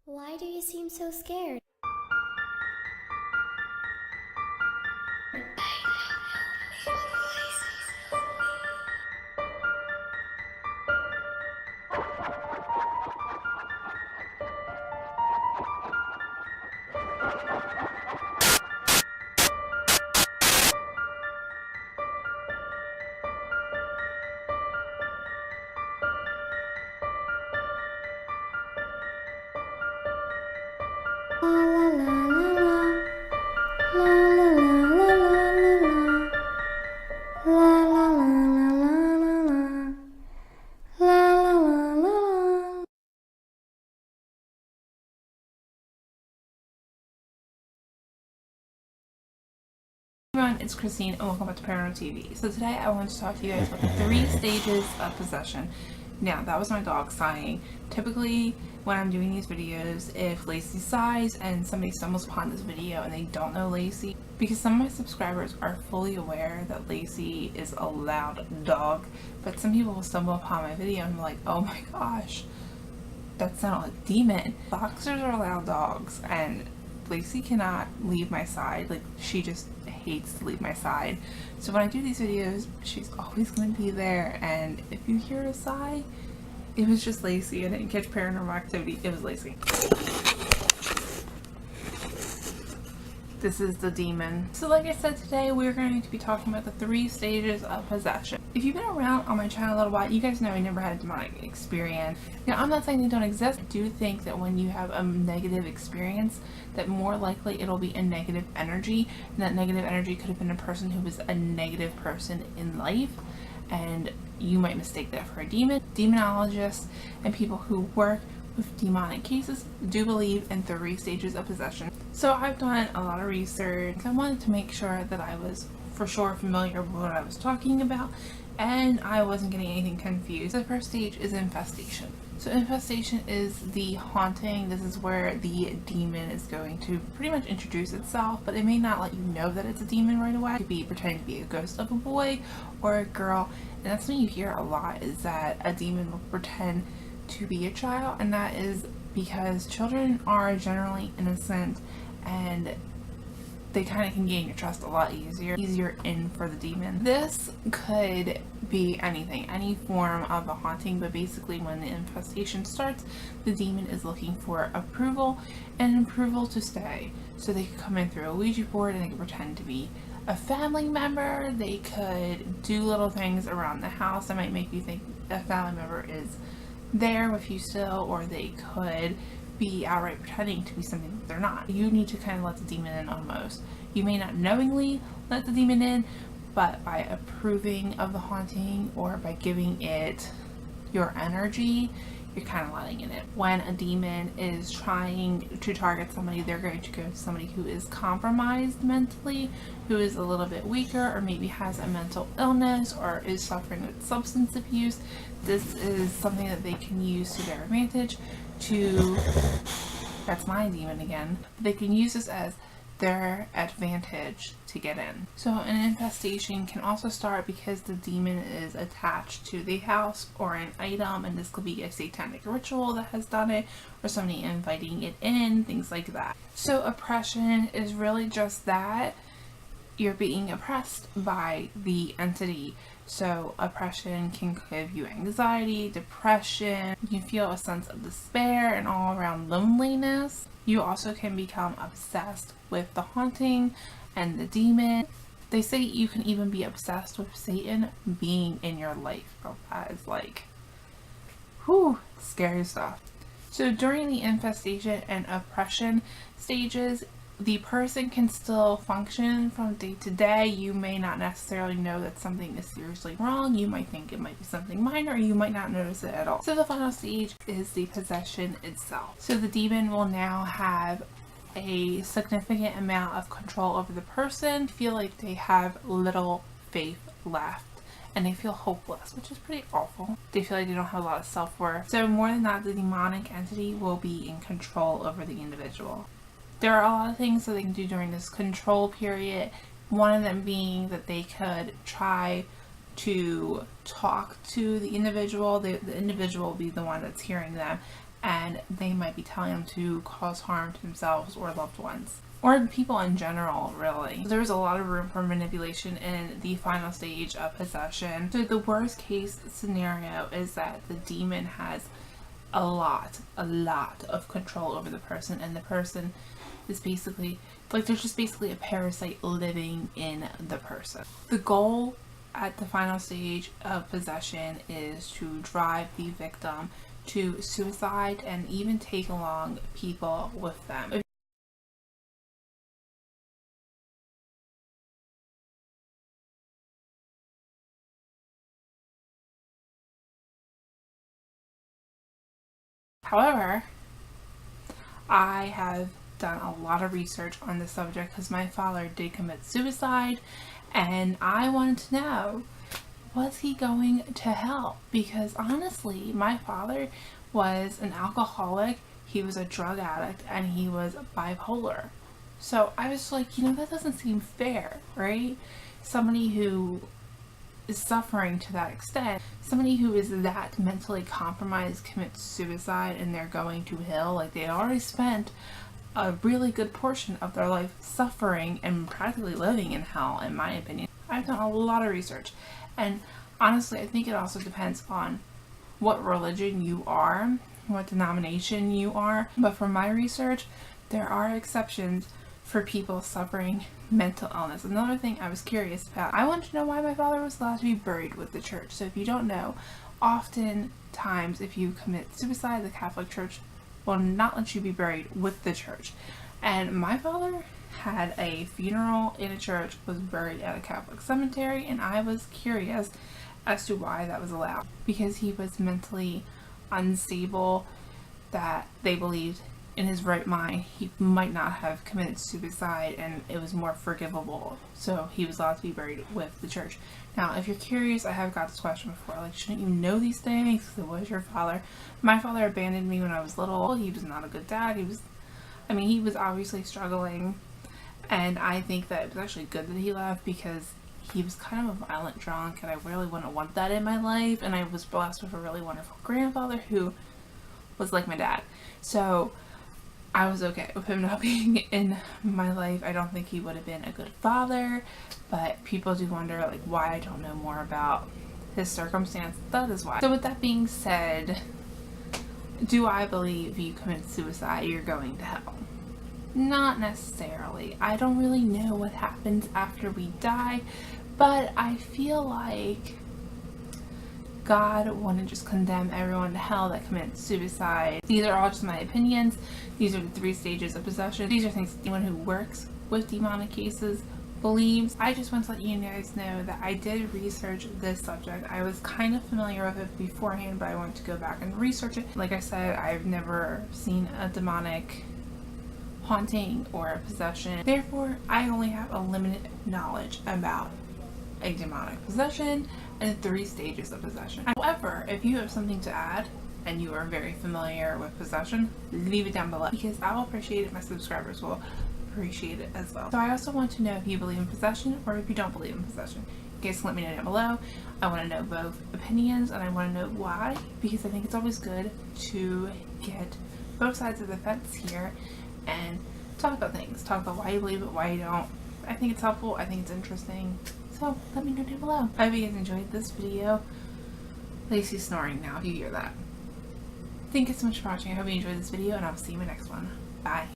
Why do you seem so scared? La la la la la la la la la la la la la la. Everyone, it's Christine and welcome back to ParanormalTV. So today I want to talk to you guys about the 3 stages of possession. Now, that was my dog sighing. Typically, when I'm doing these videos, if Lacey sighs and somebody stumbles upon this video and they don't know Lacey, because some of my subscribers are fully aware that Lacey is a loud dog, but some people will stumble upon my video and be like, oh my gosh, that sounded like a demon. Boxers are loud dogs, and Lacey cannot leave my side. Like, she just hates to leave my side. So when I do these videos, she's always going to be there, and if you hear a sigh, it was just Lacey. I didn't catch paranormal activity. It was Lacey. This is the demon. So like I said, today we're going to be talking about the 3 stages of possession. If you've been around on my channel a little while, you guys know I never had a demonic experience. Now, I'm not saying they don't exist. I do think that when you have a negative experience, that more likely it'll be a negative energy, and that negative energy could have been a person who was a negative person in life, and you might mistake that for a demon. Demonologists and people who work with demonic cases do believe in 3 stages of possession. So I've done a lot of research. I wanted to make sure that I was for sure familiar with what I was talking about, and I wasn't getting anything confused. The first stage is infestation. So infestation is the haunting. This is where the demon is going to pretty much introduce itself, but it may not let you know that it's a demon right away. It could be pretending to be a ghost of a boy or a girl, and that's when you hear a lot, is that a demon will pretend to be a child, and that is because children are generally innocent and they kind of can gain your trust a lot easier in for the demon. This could be anything, any form of a haunting, but basically when the infestation starts, the demon is looking for approval and approval to stay. So they could come in through a Ouija board and they could pretend to be a family member. They could do little things around the house that might make you think a family member is there with you still, or they could be outright pretending to be something that they're not. You need to kind of let the demon in almost. You may not knowingly let the demon in, but by approving of the haunting or by giving it your energy, you're kind of letting it in. When a demon is trying to target somebody, they're going to go to somebody who is compromised mentally, who is a little bit weaker, or maybe has a mental illness or is suffering with substance abuse. This is something that they can use to their advantage to, that's my demon again, they can use this as their advantage to get in. So an infestation can also start because the demon is attached to the house or an item, and this could be a satanic ritual that has done it, or somebody inviting it in, things like that. So oppression is really just that. You're being oppressed by the entity. So oppression can give you anxiety, depression. You can feel a sense of despair and all around loneliness. You also can become obsessed with the haunting and the demon. They say you can even be obsessed with Satan being in your life. Oh, that is like, whew, scary stuff. So during the infestation and oppression stages, the person can still function from day to day. You may not necessarily know that something is seriously wrong. You might think it might be something minor, or you might not notice it at all. So the final stage is the possession itself. So the demon will now have a significant amount of control over the person, feel like they have little faith left, and they feel hopeless, which is pretty awful. They feel like they don't have a lot of self-worth. So more than that, the demonic entity will be in control over the individual. There are a lot of things that they can do during this control period. One of them being that they could try to talk to the individual. The individual will be the one that's hearing them, and they might be telling them to cause harm to themselves or loved ones, or people in general, really. There's a lot of room for manipulation in the final stage of possession. So the worst case scenario is that the demon has a lot of control over the person, and the person is basically, like, there's just basically a parasite living in the person. The goal at the final stage of possession is to drive the victim to suicide and even take along people with them. However, I have done a lot of research on this subject because my father did commit suicide, and I wanted to know, was he going to hell? Because honestly, my father was an alcoholic, he was a drug addict, and he was bipolar. So I was like, that doesn't seem fair, right? Somebody who is suffering to that extent, somebody who is that mentally compromised commits suicide and they're going to hell. Like, they already spent a really good portion of their life suffering and practically living in hell, in my opinion. I've done a lot of research, and honestly, I think it also depends on what religion you are, what denomination you are. But from my research, there are exceptions for people suffering mental illness. Another thing I was curious about, I wanted to know why my father was allowed to be buried with the church. So if you don't know, oftentimes if you commit suicide, the Catholic Church will not let you be buried with the church. And my father had a funeral in a church, was buried at a Catholic cemetery, and I was curious as to why that was allowed. Because he was mentally unstable, that they believed in his right mind he might not have committed suicide and it was more forgivable, so he was allowed to be buried with the church. Now, if you're curious, I have got this question before, like, shouldn't you know these things? It was your father. My father abandoned me when I was little. He was not a good dad. He was obviously struggling, and I think that it was actually good that he left, because he was kind of a violent drunk, and I really wouldn't want that in my life. And I was blessed with a really wonderful grandfather who was like my dad, so I was okay with him not being in my life. I don't think he would have been a good father, but people do wonder, like, why I don't know more about his circumstance. That is why. So with that being said, do I believe you commit suicide, you're going to hell? Not necessarily. I don't really know what happens after we die, but I feel like God wouldn't just condemn everyone to hell that commits suicide. These are all just my opinions. These are the 3 stages of possession. These are things anyone who works with demonic cases believes. I just want to let you guys know that I did research this subject. I was kind of familiar with it beforehand, but I want to go back and research it. Like I said, I've never seen a demonic haunting or a possession. Therefore, I only have a limited knowledge about a demonic possession and 3 stages of possession. However, if you have something to add and you are very familiar with possession, leave it down below, because I will appreciate it. My subscribers will appreciate it as well. So I also want to know if you believe in possession or if you don't believe in possession. You guys let me know down below. I want to know both opinions, and I want to know why, because I think it's always good to get both sides of the fence here and talk about things. Talk about why you believe it, why you don't. I think it's helpful. I think it's interesting. So let me know down below. I hope you guys enjoyed this video. Lacey's snoring now, if you hear that. Thank you so much for watching. I hope you enjoyed this video, and I'll see you in my next one. Bye.